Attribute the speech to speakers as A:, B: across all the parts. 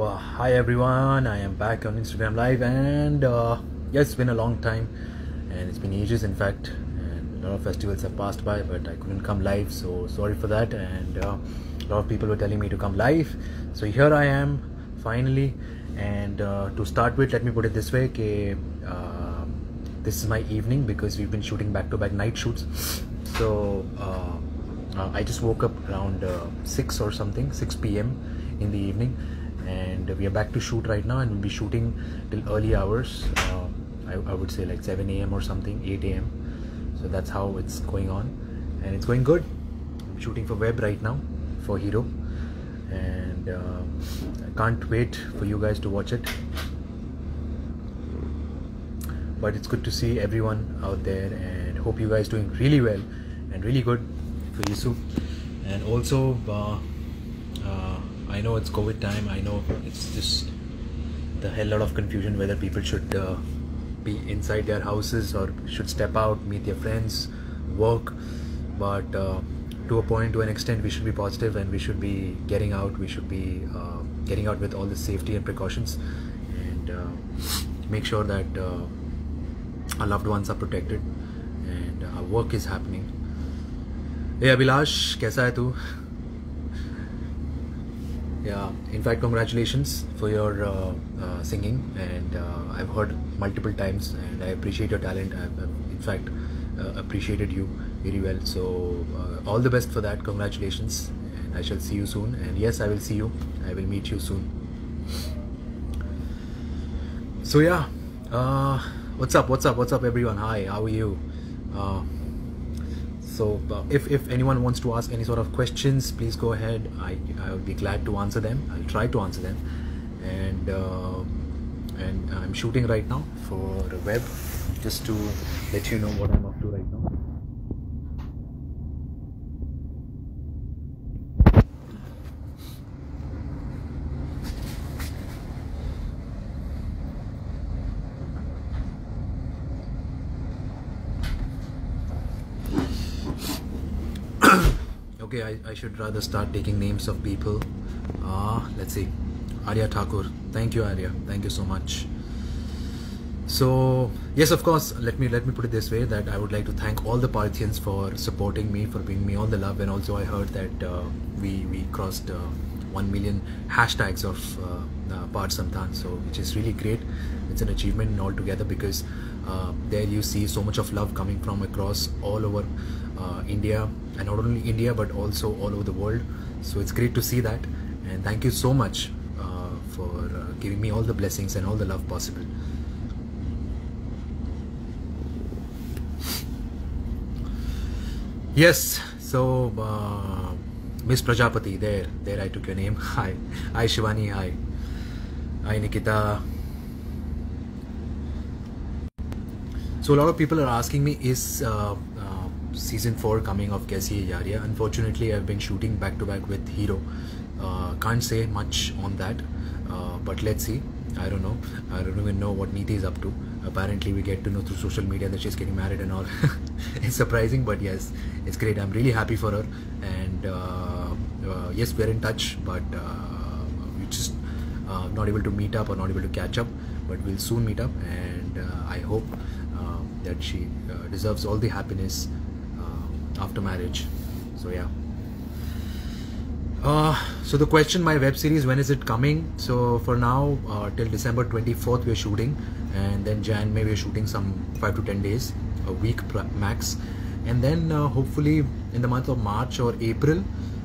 A: Hi everyone, I am back on Instagram Live, and yes, it's been a long time and it's been ages, in fact, and a lot of festivals have passed by, but I couldn't come live, so sorry for that. And a lot of people were telling me to come live, so here I am finally. And to start with, let me put it this way, this is my evening because we've been shooting back-to-back night shoots. So I just woke up around 6 or something, 6 p.m. in the evening, and we are back to shoot right now, and we'll be shooting till early hours. I would say like 7 a.m. or something, 8 a.m. So that's how it's going on, and it's going good. I'm shooting for web right now, for Hero, and I can't wait for you guys to watch it. But it's good to see everyone out there, and hope you guys doing really well and really good for Yisu. And also I know it's COVID time. I know it's just the hell lot of confusion whether people should be inside their houses or should step out, meet their friends, work. But to a point, to an extent, we should be positive and we should be getting out. We should be getting out with all the safety and precautions, and make sure that our loved ones are protected and our work is happening. Hey Abhilash, kaisa hai tu? Yeah, in fact, congratulations for your singing, and I've heard multiple times, and I appreciate your talent. I've in fact appreciated you very well, so all the best for that. Congratulations, and I shall see you soon. And yes, I will see you, I will meet you soon. So yeah, what's up everyone? Hi, how are you? So if anyone wants to ask any sort of questions, please go ahead. I will be glad to answer them. I'll try to answer them. And I'm shooting right now for the web, just to let you know what I'm up to right now. Okay, I should rather start taking names of people. Let's see. Arya Thakur. Thank you, Arya. Thank you so much. So yes, of course, let me put it this way, that I would like to thank all the Parthians for supporting me, for bringing me all the love. And also I heard that we crossed 1 million hashtags of Parth Santan, so which is really great. It's an achievement altogether, because there you see so much of love coming from across all over India, and not only India but also all over the world. So it's great to see that, and thank you so much for giving me all the blessings and all the love possible. Yes, so Miss Prajapati, there I took your name. Hi Shivani, hi Nikita. So a lot of people are asking me, is season 4 coming of Kaisi Hai Yaariyan? Unfortunately, I've been shooting back to back with Hero. Can't say much on that, but let's see. I don't know. I don't even know what Neeti is up to. Apparently we get to know through social media that she's getting married and all. It's surprising, but yes, it's great. I'm really happy for her, and yes, we're in touch, but we just not able to meet up or not able to catch up, but we'll soon meet up, and I hope that she deserves all the happiness after marriage. So yeah. So the question, my web series, when is it coming? So for now, till December 24th we're shooting, and then Jan May we're shooting some 5 to 10 days, a week max, and then hopefully in the month of March or April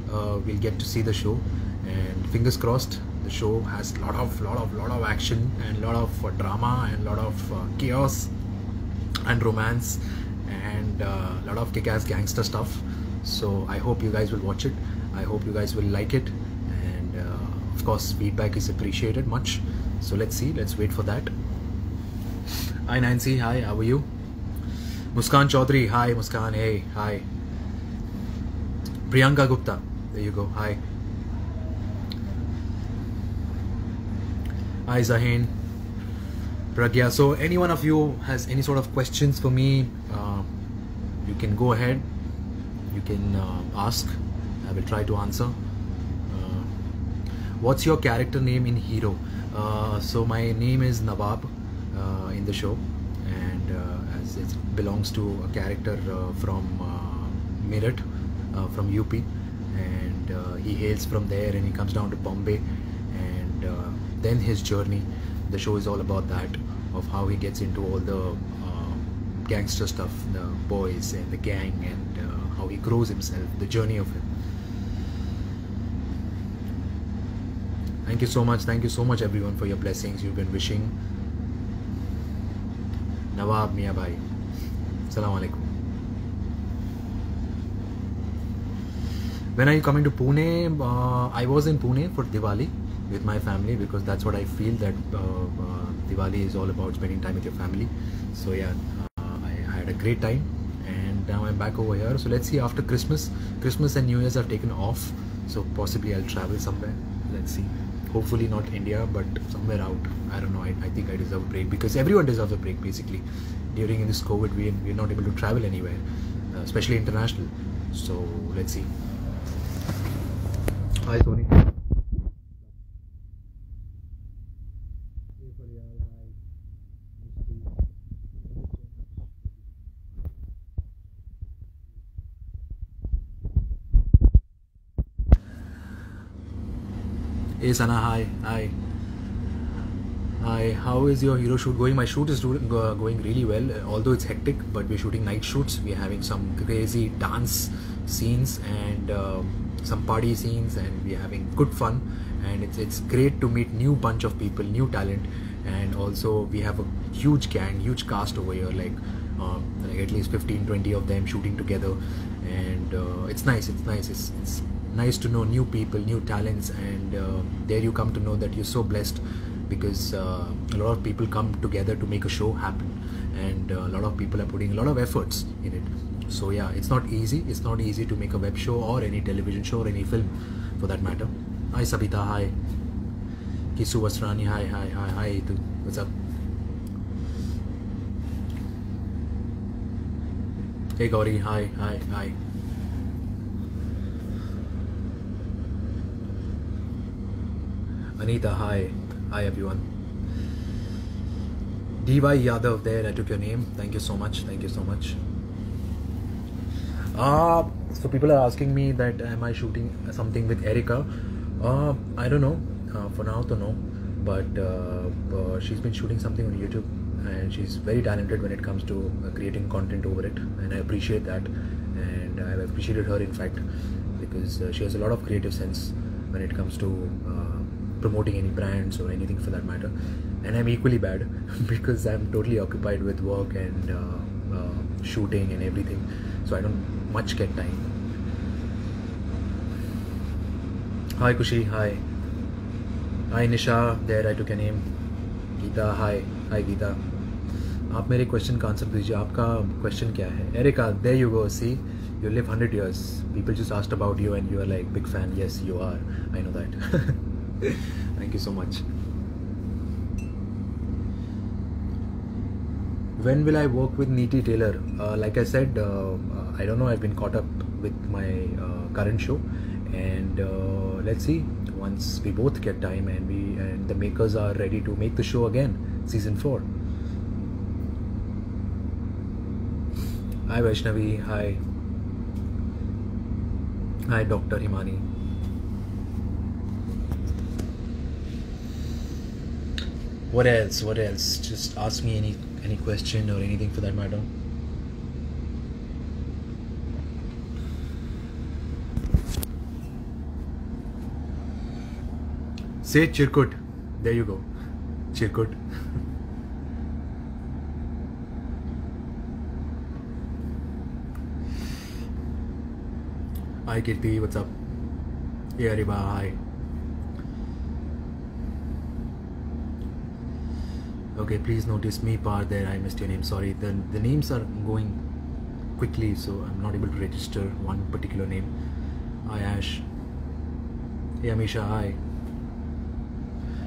A: we'll get to see the show, and fingers crossed the show has lot of action and lot of drama and lot of chaos and romance and lot of kick-ass gangster stuff. So I hope you guys will watch it. I hope you guys will like it, and of course feedback is appreciated much. So let's see, let's wait for that. Hi Nancy, hi, how are you? Muskan Chaudhary, hi Muskan, hey, hi. Priyanka Gupta, there you go, hi. Hi Zahin, Pragya. So any one of you has any sort of questions for me, you can go ahead, you can ask. I will try to answer. What's your character name in Hero? So my name is Nawab in the show, and as it belongs to a character from Meerut, from UP, and he hails from there and he comes down to Bombay, and then his journey. The show is all about that, of how he gets into all the gangster stuff, the boys and the gang, and how he grows himself, the journey of him. Thank you so much everyone for your blessings you've been wishing. Nawab Mia Bhai, Assalamu alaikum. When are you coming to Pune? I was in Pune for Diwali with my family, because that's what I feel, that Diwali is all about spending time with your family. So yeah, I had a great time, and now I'm back over here. So let's see, after Christmas and New Year's have taken off, so possibly I'll travel somewhere. Let's see, hopefully not India, but somewhere out. I don't know. I think I deserve a break, because everyone deserves a break basically. During this COVID, we're not able to travel anywhere, especially international. So let's see. Hi Tony. Hey Sana, hi. How is your Hero shoot going? My shoot is going really well, although it's hectic, but we're shooting night shoots. We're having some crazy dance scenes and some party scenes, and we're having good fun, and it's great to meet new bunch of people, new talent, and also we have a huge gang, huge cast over here, like at least 15-20 of them shooting together, and it's nice. It's nice to know new people, new talents, and there you come to know that you're so blessed, because a lot of people come together to make a show happen, and a lot of people are putting a lot of efforts in it. So yeah, it's not easy to make a web show or any television show or any film for that matter. Hi Sabita, hi Kisu Wasrani, hi Itu, what's up? Hey Gauri, hi. Anita, hi everyone. DY Yadav, there I took your name. Thank you so much. So people are asking me that am I shooting something with Erica? I don't know. For now to know, but she's been shooting something on YouTube, and she's very talented when it comes to creating content over it, and I appreciate that, and I've appreciated her in fact, because she has a lot of creative sense when it comes to promoting any brands or anything for that matter. And I'm equally bad because I'm totally occupied with work and shooting and everything, so I don't much get time. Hi Kushi, hi Nisha, there I took your name. Geeta, hi Geeta. आप मेरे question का answer दीजिए. आपका question क्या है? Erica, there you go. See, you live 100 years. People just asked about you and you are like big fan. Yes, you are. I know that. Thank you so much. When will I work with Neeti Taylor? Like I said, I don't know. I've been caught up with my current show, and let's see. Once we both get time and the makers are ready to make the show again, season 4. Hi Vaishnavi, hi Dr. Himani. What else? Just ask me any question or anything for that matter. Say Chirkut. There you go. Chirkut. Hi Kirti, what's up? Hey Ariba, hi. Okay, please notice me part there. I missed your name. Sorry. The names are going quickly, so I'm not able to register one particular name. Hi Ash. Hey Amisha, hi.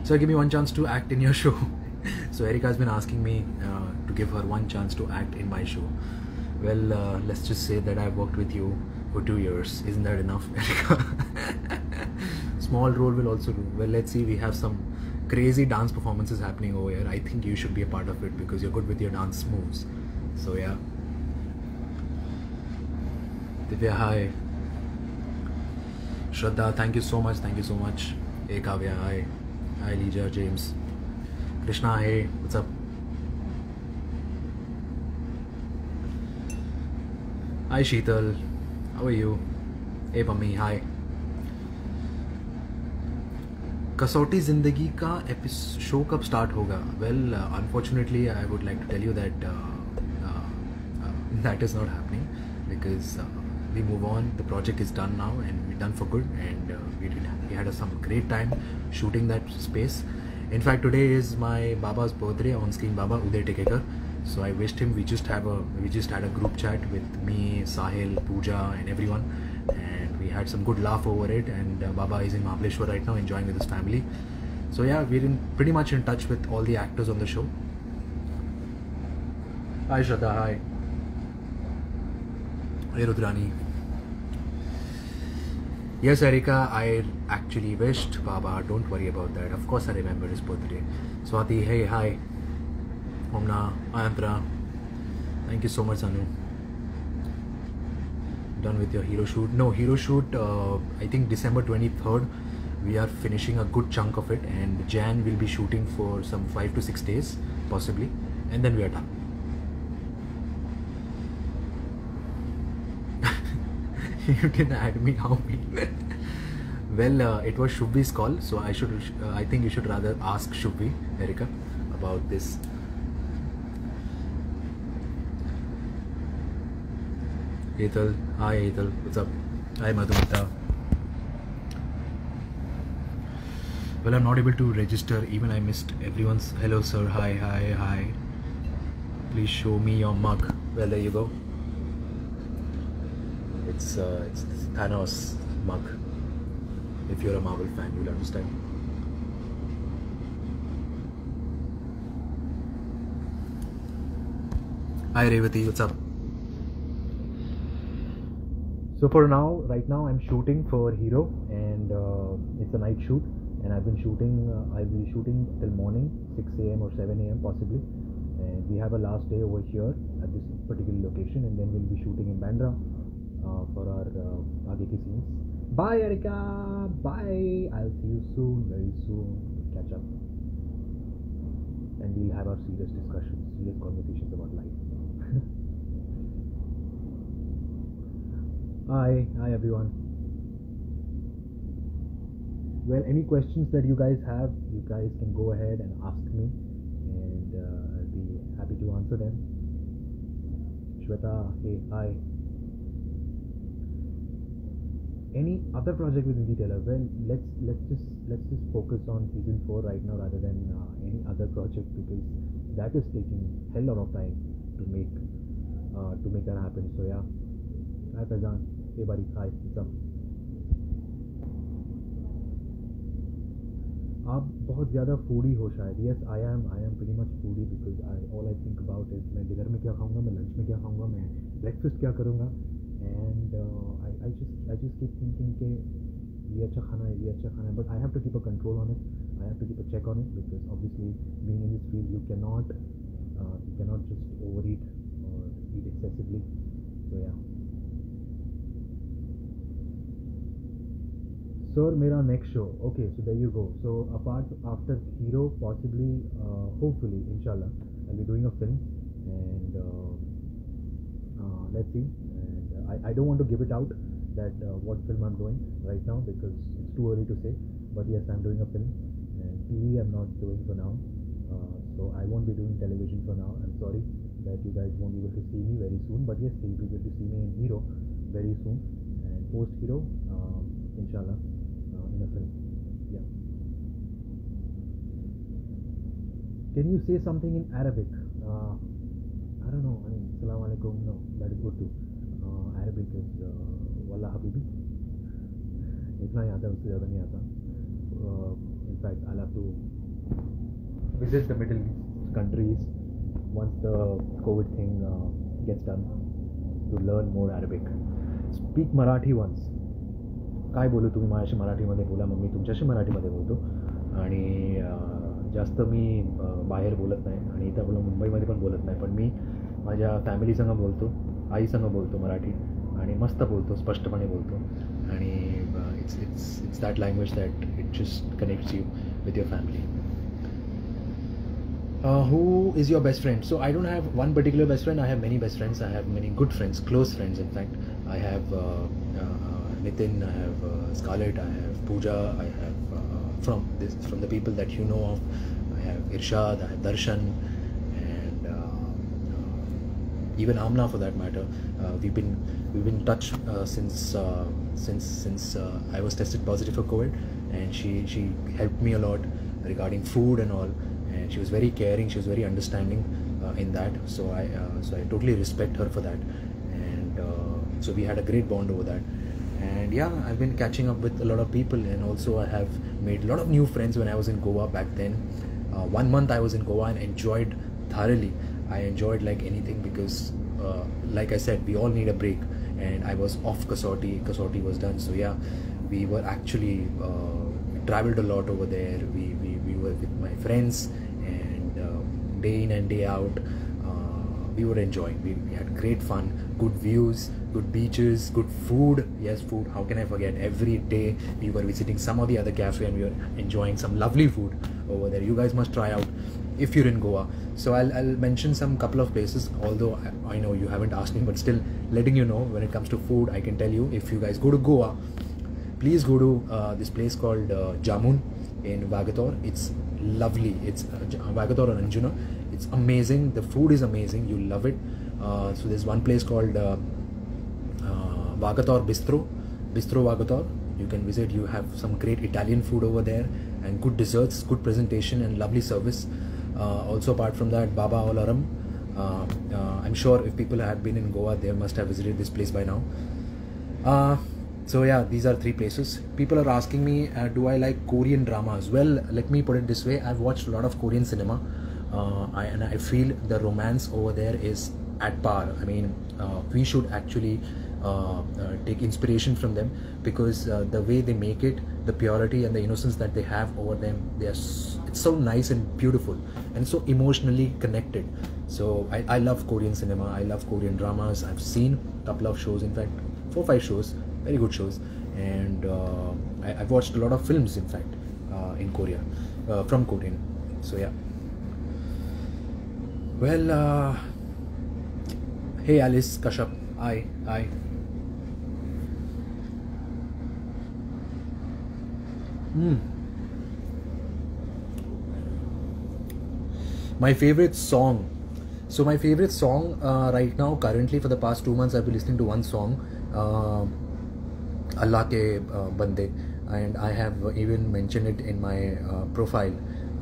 A: So give me one chance to act in your show. So Erica has been asking me to give her one chance to act in my show. Well, let's just say that I've worked with you for 2 years. Isn't that enough, Erica? small role will also do. Well, let's see. We have some crazy dance performances happening over here. I think you should be a part of it because you're good with your dance moves. So yeah. Divya, hi. Shraddha, thank you so much. Thank you so much. Hey Kavya, hi. Hi Lija, James. Krishna, hey. What's up? Hi Sheetal. How are you? Hey Pammi, hi. कसौटी ज़िंदगी का show कब start होगा? Well unfortunately I would like to tell you that that is not happening because we move on. The project is done now and we're done for good, and we had some great time shooting that space. In fact, today is my Baba's birthday, on screen Baba Uday Tekekar. So I wished him. We just had a group chat with me, Sahil, Pooja, and everyone, and we had some good laugh over it. And Baba is in Mahabaleshwar right now, enjoying with his family. So yeah, we're pretty much in touch with all the actors on the show. Hi Shraddha, hi. Hey Rudrani. Yes, Erika, I actually wished Baba. Don't worry about that. Of course I remember his birthday. Swati, hey, hi. Omna, Ayantra. Thank you so much, Anu. Done with your hero shoot? No, hero shoot, I think December 23rd. We are finishing a good chunk of it, and Jan will be shooting for some 5 to 6 days, possibly, and then we are done. You didn't add me, how mean? Well, it was Shubhi's call, so I think you should rather ask Shubhi, Erika, about this. Ethel, hi Ethel, what's up? Hi Madhumita. Well, I'm not able to register, even I missed everyone's. Hello sir, hi, hi, hi. Please show me your mug. Well, there you go. It's Thanos mug. If you're a Marvel fan, you'll understand. Hi Revati, what's up? So for now, right now I'm shooting for Hero, and it's a night shoot, and I'll be shooting till morning, 6 a.m. or 7 a.m. possibly, and we have a last day over here at this particular location, and then we'll be shooting in Bandra for our aage ki scenes. Bye Erika, bye. I'll see you soon, very soon. We'll catch up, and we'll have our serious discussions, serious conversations about life. Hi everyone. Well, any questions that you guys have, you guys can go ahead and ask me, and I'll be happy to answer them. Shweta, hey, hi. Any other project with Indie Taylor? Well, let's just focus on season 4 right now rather than any other project, because that is taking hell lot of time to make that happen. So yeah. Hi Faizan. Hey buddy. Hi. What's up? आप बहुत ज़्यादा foodie हो शायद. Yes, I am pretty much foodie because all I think about is मैं dinner में क्या खाऊंगा, मैं लंच में क्या खाऊंगा, मैं ब्रेकफास्ट क्या करूंगा, and I just keep thinking कि ये अच्छा खाना है, but I have to keep a control on it. I have to keep a check on it, because obviously being in this field you cannot just overeat or eat excessively. So yeah. Sir, mera next show. Okay, so there you go. So after Hero, possibly, hopefully, inshallah, I'll be doing a film, and let's see. And I don't want to give it out that what film I'm doing right now, because it's too early to say. But yes, I'm doing a film, and TV I'm not doing for now. So I won't be doing television for now. I'm sorry that you guys won't be able to see me very soon. But yes, you'll be able to see me in Hero very soon, and post Hero, inshallah. In a film. Yeah. Can you say something in Arabic? I don't know. I mean, Assalamu alaikum. No, that is good too. Arabic is Wallah Habibi. इतना ही आता है, उससे ज़्यादा नहीं आता. In fact, I'll have to visit the Middle East countries once the COVID thing gets done to learn more Arabic. Speak Marathi once. काय बोलू, तुम्ही माझ्याशी मराठीमध्ये बोला, मग मी तुमच्याशी मराठीमध्ये बोलतो. आणि जास्त मी बाहेर बोलत नाही आणि इथं आपलं मुंबईमध्ये पण बोलत नाही, पण मी माझ्या फॅमिलीसंग बोलतो, आईसंग बोलतो मराठी आणि मस्त बोलतो, स्पष्टपणे बोलतो. आणि it's that language that it just connects you with your family. Who is your best friend? So I don't have one particular best friend. I have many best friends. I have many good friends, close friends. In fact, I have Nitin. I have Scarlett. I have Pooja. I have from the people that you know of. I have Irshad. I have Darshan, and even Amna for that matter. We've been in touch since I was tested positive for COVID, and she helped me a lot regarding food and all. And she was very caring, she was very understanding in that, so I totally respect her for that. And so we had a great bond over that. And yeah, I've been catching up with a lot of people, and also I have made a lot of new friends when I was in Goa back then. 1 month I was in Goa and enjoyed thoroughly. I enjoyed like anything, because like I said, we all need a break, and I was off Kasauti was done. So yeah, we were actually traveled a lot over there. We were with my friends, and day in and day out we were enjoying. We had great fun, good views, good beaches, good food. Yes, food, how can I forget? Every day we were visiting some of the other cafe and we were enjoying some lovely food over there. You guys must try out if you're in Goa. So I'll mention some couple of places, although I know you haven't asked me, but still letting you know, when it comes to food, I can tell you, if you guys go to Goa, please go to this place called Jamun in Vagator. It's lovely. It's Vagator or Anjuna. It's amazing. The food is amazing. You'll love it. So there's one place called Vagator Bistro Vagator. You can visit. You have some great Italian food over there, and good desserts, good presentation, and lovely service. Also apart from that, Baba Olaram. I'm sure if people have been in Goa, they must have visited this place by now. So yeah, these are 3 places. People are asking me, do I like Korean dramas? Well, let me put it this way. I've watched a lot of Korean cinema, and I feel the romance over there is at par. I mean, we should actually take inspiration from them, because the way they make it, the purity and the innocence that they have over them, it's so nice and beautiful and so emotionally connected. So I love Korean cinema. I love Korean dramas. I've seen a couple of shows, in fact 4-5 shows, very good shows. And I've watched a lot of films, in fact, in Korea, from Korean. So yeah. Well, hey Alice Kashyap, hi. My favorite song. So my favorite song right now, currently, for the past 2 months, I've been listening to one song, Allah Ke Bande, and I have even mentioned it in my profile.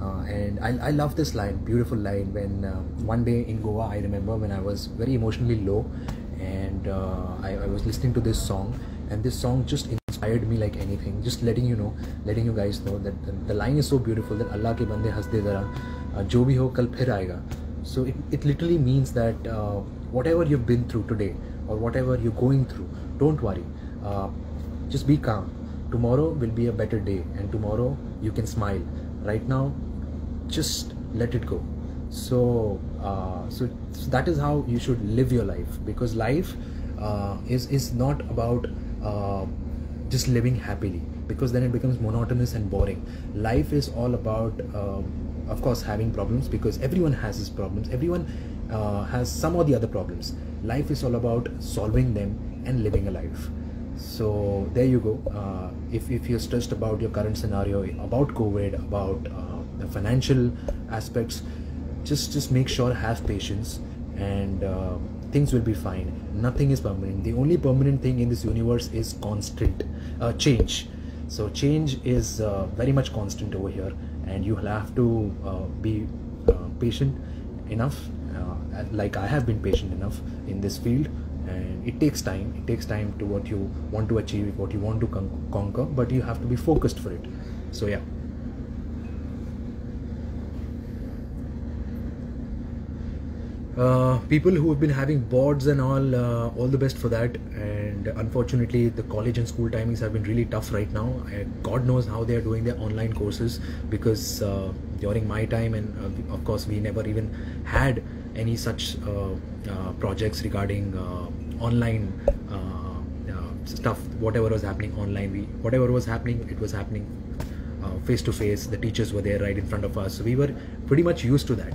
A: And I love this line, beautiful line. When one day in Goa, I remember when I was very emotionally low, and I was listening to this song, and this song just inspired me like anything. Just letting you guys know that the line is so beautiful, that Allah ke bande has de zara, jo bhi ho kal phir aayega. So it literally means that whatever you've been through today, or whatever you're going through, don't worry. Just be calm. Tomorrow will be a better day, and tomorrow you can smile. Right now, just let it go. So that is how you should live your life, because life is not about just living happily, because then it becomes monotonous and boring. Life is all about of course having problems, because everyone has his problems. Everyone has some or the other problems. Life is all about solving them and living a life. So there you go. If you're stressed about your current scenario, about COVID, about the financial aspects, just make sure, have patience, and things will be fine. Nothing is permanent. The only permanent thing in this universe is constant change. So change is very much constant over here, and you will have to be patient enough, like I have been patient enough in this field. And it takes time. It takes time to what you want to achieve, what you want to conquer, but you have to be focused for it. So yeah. People who have been having boards and all the best for that. And unfortunately, the college and school timings have been really tough right now. God knows how they are doing their online courses, because during my time, and of course, we never even had any such projects regarding online stuff. Whatever was happening online, whatever was happening, it was happening face to face. The teachers were there right in front of us, so we were pretty much used to that.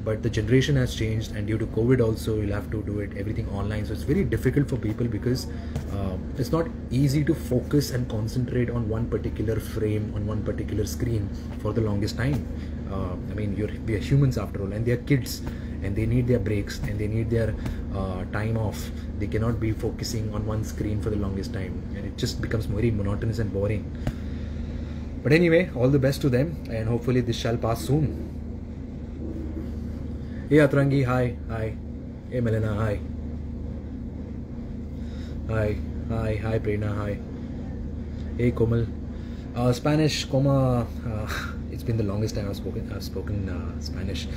A: But the generation has changed, and due to COVID also, you'll have to do it everything online. So it's very difficult for people, because it's not easy to focus and concentrate on one particular frame, on one particular screen for the longest time. I mean, we are humans after all, and they are kids, and they need their breaks, and they need their time off. They cannot be focusing on one screen for the longest time, and it just becomes very monotonous and boring. But anyway, all the best to them, and hopefully this shall pass soon. Hey Atrangi, hi. Hey Melena, hi. Hi Prerna, hi. Hey Komal. Spanish, it's been the longest time I've spoken Spanish,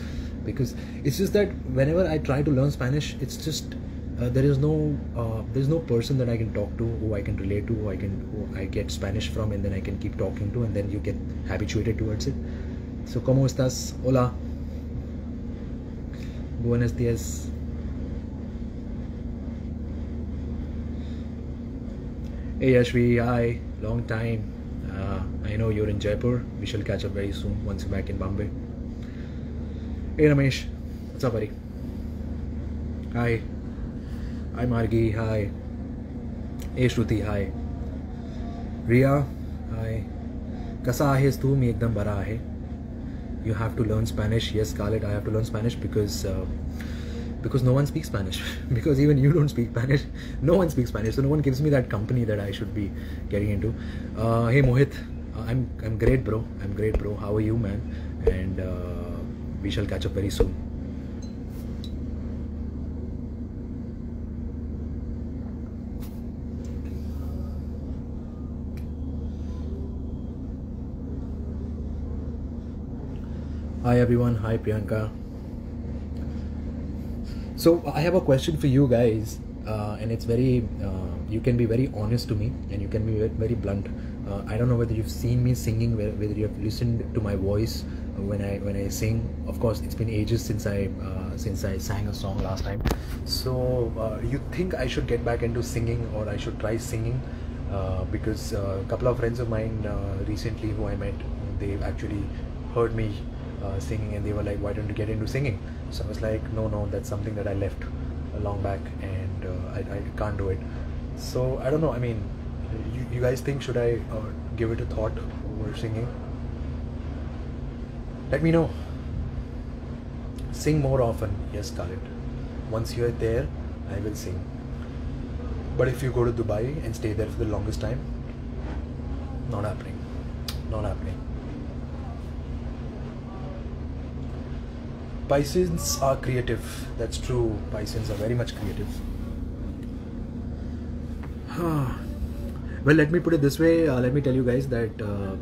A: because it's just that whenever I try to learn Spanish, it's just there's no person that I can talk to, who I can relate to, who I get Spanish from, and then I can keep talking to, and then you get habituated towards it. So, ¿cómo estás? Hola. Buenos días. Hey Ashvi, hi. Long time. I know you're in Jaipur. We shall catch up very soon once you're back in Bombay. Hey Ramesh, what's up, buddy? Hi. Hi Margi, hi. Hey Shruti, hi. Ria, hi. Kasa ahes tu? Mi ekdam bara ahe. You have to learn Spanish. Yes, Scarlett, I have to learn Spanish because no one speaks Spanish. Because even you don't speak Spanish. No one speaks Spanish, so no one gives me that company that I should be getting into. Hey Mohit, I'm great, bro. I'm great, bro. How are you, man? And we shall catch up very soon. Hi everyone, hi Priyanka. So I have a question for you guys, and it's very, you can be very honest to me, and you can be very blunt. I don't know whether you've seen me singing, whether you have listened to my voice when I sing. Of course, it's been ages since I sang a song last time. So you think I should get back into singing, or I should try singing? Because a couple of friends of mine recently who I met, they actually heard me singing, and they were like, why don't you get into singing? So I was like, no, that's something that I left a long back, and I can't do it. So I don't know, I mean, you guys think, should I give it a thought over singing? Let me know. Sing more often. Yes, Scarlett, once you're there, I will sing. But if you go to Dubai and stay there for the longest time, not happening. Pisceans are creative. That's true. Pisceans are very much creative. Well, let me put it this way. Let me tell you guys that the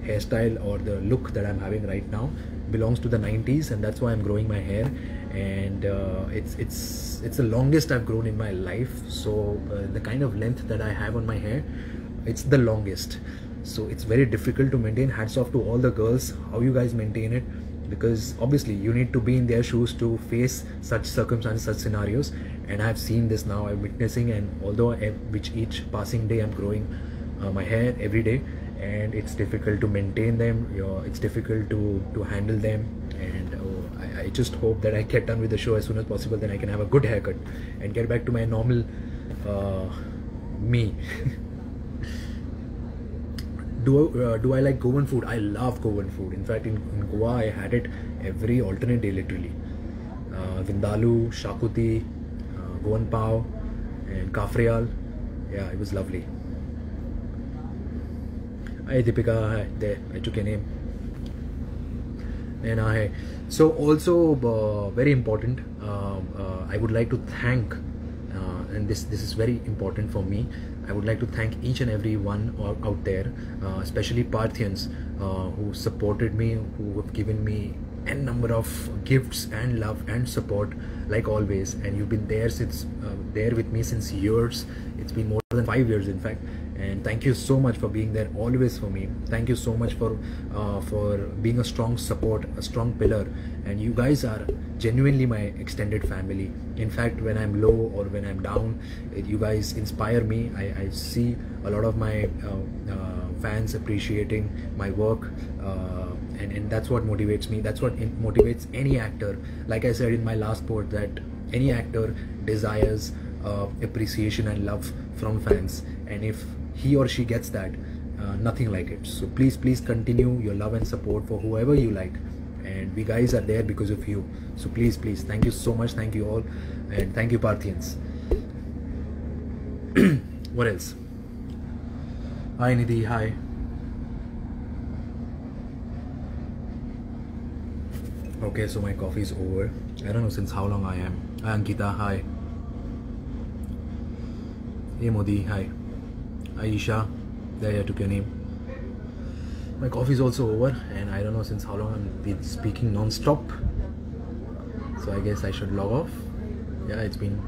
A: hairstyle or the look that I'm having right now belongs to the 90s, and that's why I'm growing my hair. And it's the longest I've grown in my life. So the kind of length that I have on my hair, it's the longest. So it's very difficult to maintain. Hats off to all the girls, how you guys maintain it, because obviously you need to be in their shoes to face such circumstances, such scenarios. And I've seen this now, I'm witnessing, and although with each passing day I'm growing my hair every day, and it's difficult to maintain them, it's difficult to handle them. And I just hope that I get done with the show as soon as possible, then I can have a good haircut and get back to my normal me. Do I like Goan food? I love Goan food. In fact, in Goa, I had it every alternate day, literally. Vindaloo, Shakuti, Goan Pav, and Kafrial. Yeah, it was lovely. Hi Deepika, hi, there, I took your name. And hi. So also very important, I would like to thank, and this is very important for me, I would like to thank each and every one out there, especially Parthians who supported me, who have given me n number of gifts and love and support like always, and you've been there since there with me since years. It's been more than 5 years in fact, and thank you so much for being there always for me. Thank you so much for being a strong support, a strong pillar, and you guys are genuinely my extended family. In fact, when I'm low or when I'm down, you guys inspire me. I see a lot of my fans appreciating my work, and that's what motivates me. That's what motivates any actor. Like I said in my last post, that any actor desires appreciation and love from fans, and if he or she gets that, nothing like it. So please continue your love and support for whoever you like, and we guys are there because of you. So please, thank you so much. Thank you all, and thank you Parthians. What else? Hi Nidhi, hi. Okay, so my coffee is over. I don't know since how long I am. Hi Ankita, hi. Hey Modi, hi. Aisha, there I took your name. My coffee is also over, and I don't know since how long I've been speaking non-stop. So I guess I should log off. Yeah, it's been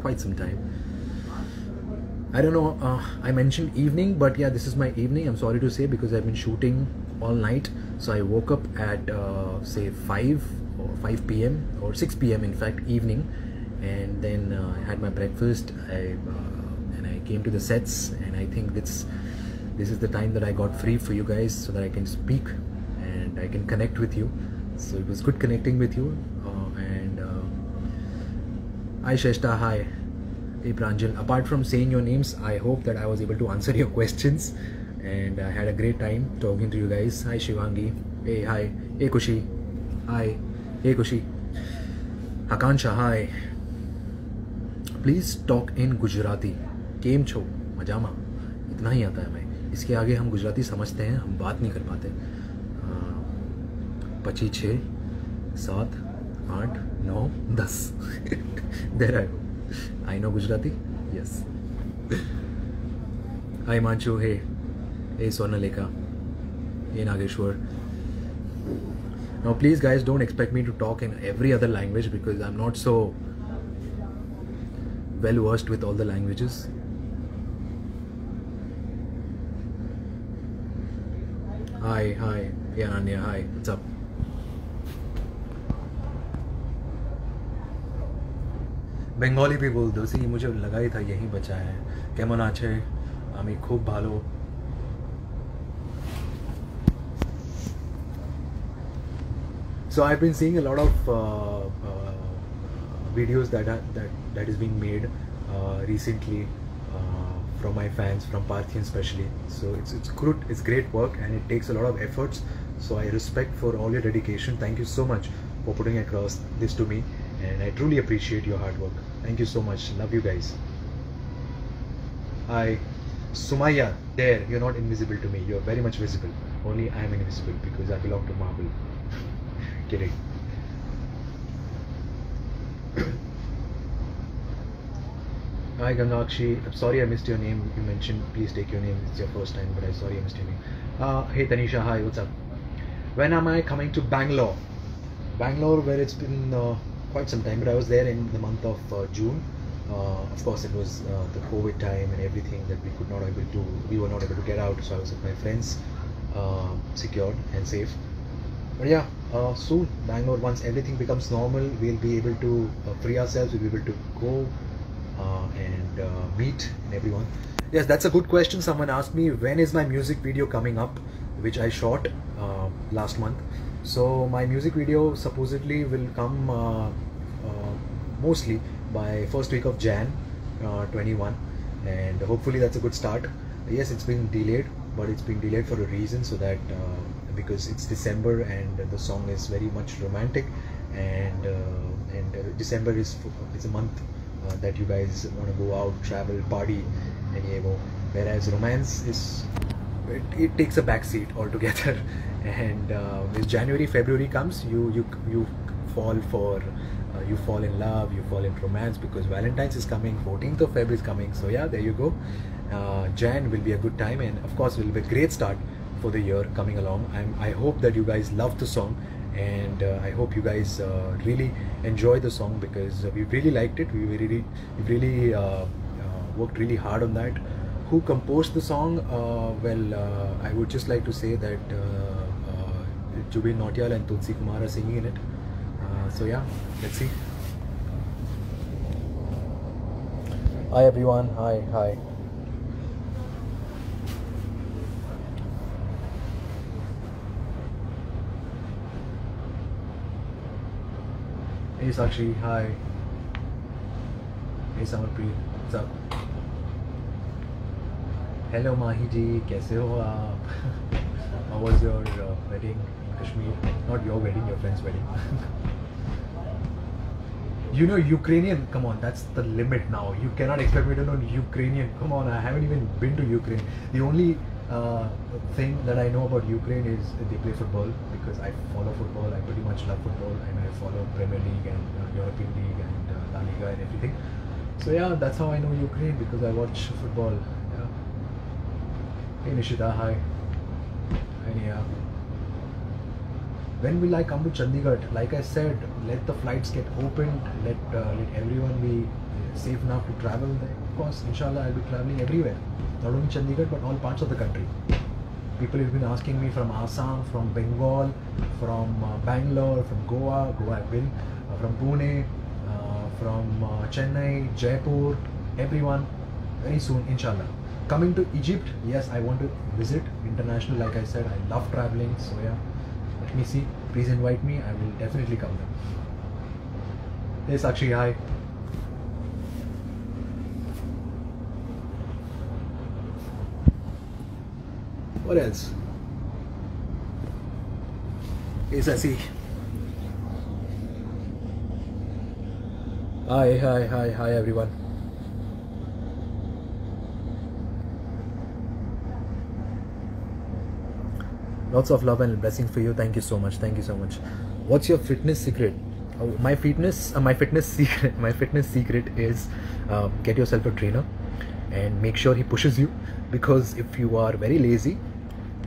A: quite some time. I don't know, I mentioned evening, but yeah, this is my evening. I'm sorry to say, because I've been shooting all night. So I woke up at say 5 p.m. or 6 p.m. in fact, evening, and then I had my breakfast. And I came to the sets, and I think this is the time that I got free for you guys, so that I can speak and I can connect with you. So it was good connecting with you. Hi Sheshta, hi. Hey Pranjal. Apart from saying your names, I hope that I was able to answer your questions, and I had a great time talking to you guys. Hi Shivangi. Hey, hi. Hey Kushi. Hi. Hey Kushi. Akansha, hi. Please talk in Gujarati. केम छो मजामा, इतना ही आता है मैं. इसके आगे हम गुजराती समझते हैं, हम बात नहीं कर पाते. 25, 6, 7, 8, 9, 10. There I know Gujarati. Yes. Hi Manchu. Hey Swarnalekha. Hey Nageshwar. Now please guys, don't expect me to talk in every other language, because I'm not so well versed with all the languages. Hi. Hey Ananya, hi. What's up? Bengali भी बोल दो. सी मुझे लगा ही था यही बचा है. केमन आछे? आमी खूब भालो. So I've been seeing a lot of videos that is being made recently from my fans, from Parthian especially. So it's great work, and it takes a lot of efforts. So I respect for all your dedication. Thank you so much for putting across this to me, and I truly appreciate your hard work. Thank you so much. Love you guys. Hi Sumaya, there, you're not invisible to me. You're very much visible. Only I am invisible because I belong to Marvel. Kidding. Hi Gangakshi, I'm sorry I missed your name. You mentioned please take your name. It's your first time, but I'm sorry I missed your name. Hey Tanisha, hi, what's up? When am I coming to Bangalore? Bangalore, where it's been quite some time, but I was there in the month of June. Of course, it was the COVID time and everything that we were not able to get out. So I was with my friends, secured and safe. But yeah, soon Bangalore, once everything becomes normal, we'll be able to free ourselves. We'll be able to go and meet everyone. Yes, that's a good question. Someone asked me, when is my music video coming up, which I shot last month. So my music video supposedly will come mostly by first week of Jan 21, and hopefully that's a good start. Yes, it's been delayed, but it's been delayed for a reason, so that because it's December and the song is very much romantic, and December is a month that you guys want to go out, travel, party, and whereas romance is it takes a backseat altogether. And as January, February comes, you fall in love, you fall in romance, because Valentine's is coming, 14th of February is coming. So yeah, there you go. Jan will be a good time, and of course will be a great start for the year coming along. I hope that you guys love the song, and I hope you guys really enjoy the song, because we really liked it. We really worked really hard on that. Who composed the song? I would just like to say that Jubin Nautiyal and Tulsi Kumar are singing in it. So yeah, let's see. Hi everyone. Hi. Hey Sakshi, hi. Hey Samarpreet, what's up? Hello Mahi ji, कैसे हो आप? How was your wedding in Kashmir? Not your wedding, your friend's wedding. You know Ukrainian, come on, that's the limit now. You cannot expect me to know Ukrainian. Come on, I haven't even been to Ukraine. The only thing that I know about Ukraine is they play football, because I follow football. I pretty much love football, and I follow Premier League and European League and La Liga and everything. So yeah, that's how I know Ukraine, because I watch football. Yeah. Hey Nishita, hi. Hi Nia. When will I come to Chandigarh? Like I said, let the flights get opened, let everyone be safe enough to travel. Of course, inshallah, I'll be traveling everywhere. Not only Chandigarh, but all parts of the country. People have been asking me from Assam, from Bengal, from Bangalore, from Goa I've been, from Pune, from Chennai, Jaipur, everyone, very soon, inshallah. Coming to Egypt, yes, I want to visit international. Like I said, I love traveling, so yeah. Let me see. Please invite me. I will definitely come there. Hey Sakshi, hi. What else? Hey Sasi. Hi everyone. Lots of love and blessings for you. Thank you so much. What's your fitness secret? My fitness secret is get yourself a trainer and make sure he pushes you, because if you are very lazy,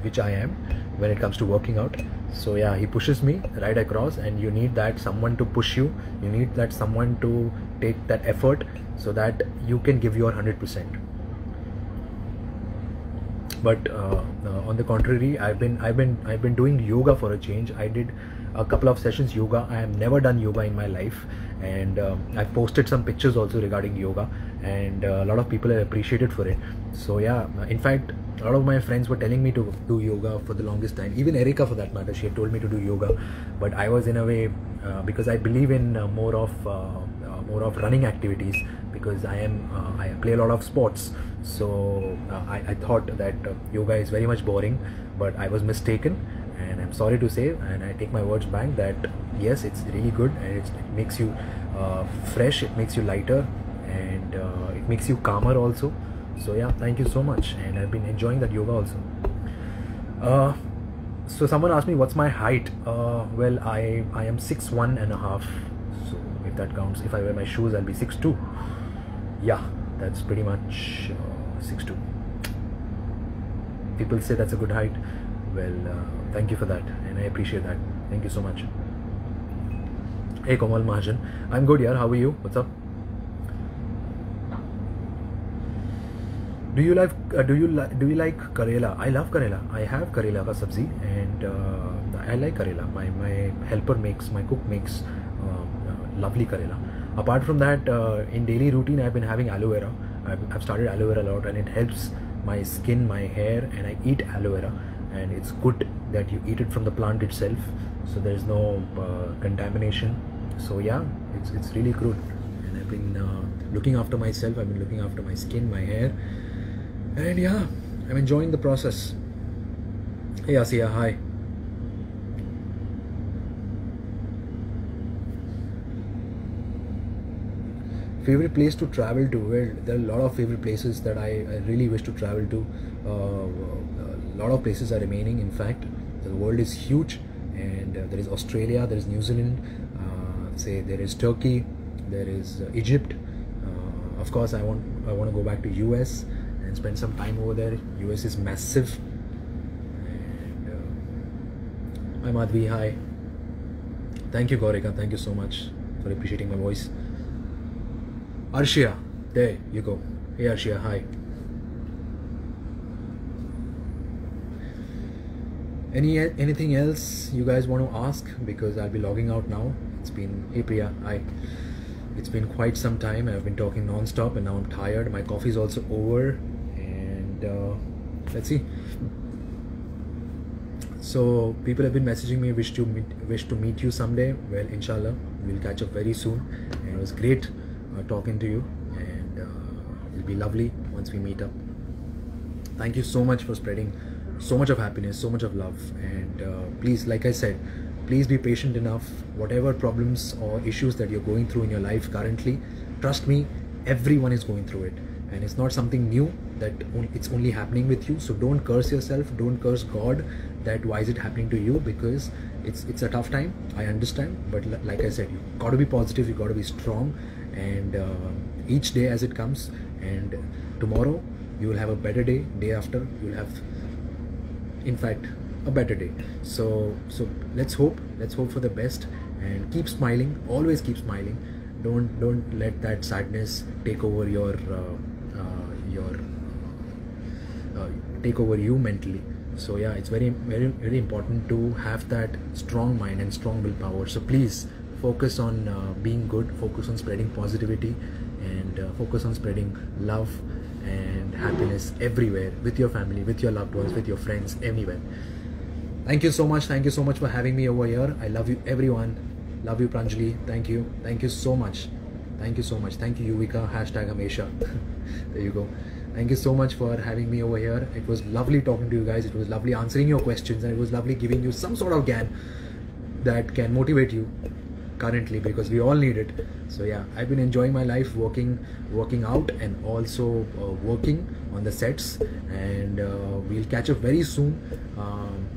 A: which I am when it comes to working out, so yeah, he pushes me right across, and you need that someone to push you. You need that someone to take that effort so that you can give your 100%. But on the contrary, I've been doing yoga for a change. I did a couple of sessions yoga. I have never done yoga in my life, and I've posted some pictures also regarding yoga, and a lot of people have appreciated for it. So yeah, in fact, a lot of my friends were telling me to do yoga for the longest time. Even Erika, for that matter, she had told me to do yoga, but I was in a way because I believe in more of running activities, because I play a lot of sports. So I thought that yoga is very much boring, but I was mistaken, and I'm sorry to say, and I take my words back, that yes, it's really good, and it makes you fresh, it makes you lighter, and it makes you calmer also. So yeah, thank you so much, and I've been enjoying that yoga also. So someone asked me what's my height. Well, I am 6'1.5", so if that counts. If I wear my shoes, I'll be 6'2". Yeah, that's pretty much 6'2". People say that's a good height. Well, thank you for that, and I appreciate that. Thank you so much. Hey Komal Mahajan, I'm good, yaar. How are you? What's up? Do you like Karela? I love Karela. I have Karela ka sabzi, and I like Karela. My cook makes lovely Karela. Apart from that, in daily routine, I've been having aloe vera. I've started aloe vera a lot, and it helps my skin, my hair, and I eat aloe vera, and it's good that you eat it from the plant itself, so there's no contamination. So yeah, it's really good, and I've been looking after myself. I've been looking after my skin, my hair, and yeah, I'm enjoying the process. Hey Asiya, hi. Favorite place to travel to? Well, there are a lot of favorite places that I really wish to travel to. A lot of places are remaining. In fact, the world is huge, and there is Australia, there is New Zealand, say there is Turkey, there is Egypt. Of course, I want to go back to US and spend some time over there. US is massive. And hi Madhvi, hi. Thank you, Gaurika. Thank you so much for appreciating my voice. Arshia, there you go. Hey Arshia, hi. Anything else you guys want to ask? Because I'll be logging out now. It's been, hey Priya, hi. It's been quite some time. I've been talking non-stop and now I'm tired. My coffee's also over, and let's see. So people have been messaging me, wish to meet you someday. Well, inshallah, we'll catch up very soon. And it was great talking to you, and it'll be lovely once we meet up. Thank you so much for spreading so much of happiness, so much of love, and please, like I said, please be patient enough. Whatever problems or issues that you're going through in your life currently, trust me, everyone is going through it, and it's not something new that it's only happening with you. So don't curse yourself, don't curse God that why is it happening to you, because it's a tough time. I understand, but like I said, you got to be positive, you got to be strong, and each day as it comes, and tomorrow you will have a better day, day after you will have, in fact, a better day. So let's hope for the best, and keep smiling, always keep smiling. Don't let that sadness take over take over you mentally. So yeah, it's very important to have that strong mind and strong willpower. So please focus on being good, focus on spreading positivity, and focus on spreading love and happiness everywhere, with your family, with your loved ones, with your friends, anywhere. Thank you so much for having me over here. I love you everyone. Love you Pranjali. Thank you so much. Thank you Yuvika, #Hamesha. There you go. Thank you so much for having me over here. It was lovely talking to you guys. It was lovely answering your questions, and it was lovely giving you some sort of GAN that can motivate you currently, because we all need it. So yeah, I've been enjoying my life, working out, and also working on the sets, and we'll catch up very soon,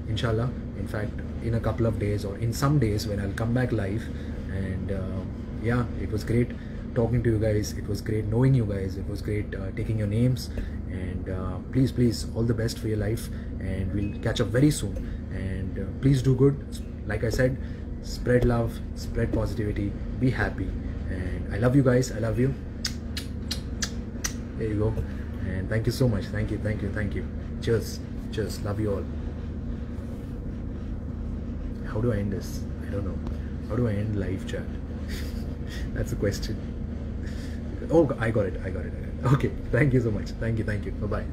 A: inshallah. In fact, in a couple of days, or in some days when I'll come back live. And yeah, it was great talking to you guys, it was great knowing you guys, it was great taking your names, and please, all the best for your life, and we'll catch up very soon. And please do good, like I said, spread love, spread positivity, be happy, and I love you guys. I love you. There you go. And thank you so much. Thank you. Cheers. Love you all. How do I end this? I don't know. How do I end live chat? That's the question. Oh, I got it. Okay. Thank you so much. Thank you. Bye bye.